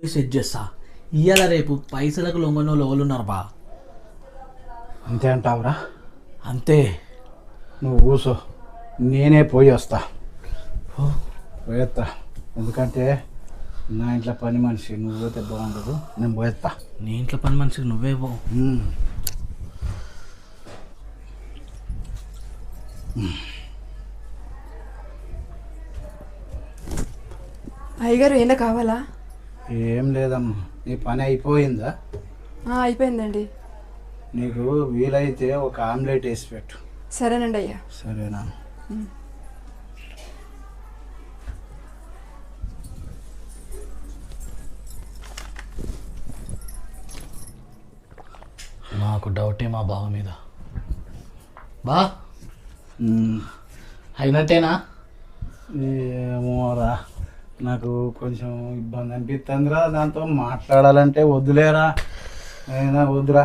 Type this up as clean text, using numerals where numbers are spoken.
Set చేస్తా. ఇయ్యాల రేపు పైసలకు లొంగనోళ్ళు ఎవరున్నారు బా? అంతే అంటావురా? అంతే. నువ్వు కూసో, నేనే పోయి వస్తా. పోయేస్తా, ఎందుకంటే నా ఇంట్లో పని మనిషి నువ్వు పోతే బాగుండదు. నేను పోయేస్తా. నీ ఇంట్లో పని మనిషికి నువ్వే పో. అయ్యగారు ఏనా కావాలా? ఏం లేదమ్మా, నీ పని అయిపోయిందా? అయిపోయిందండి. నీకు వీలైతే ఒక ఆమ్లెట్ వేసి పెట్టు. సరేనండి అయ్యా. సరేనా? నాకు డౌటే మా బావ మీద. బా అయినట్టేనా? ఏమోరా, నాకు కొంచెం ఇబ్బంది అనిపిస్తుందిరా. దాంతో మాట్లాడాలంటే వద్దులేరా, అయినా వద్దురా.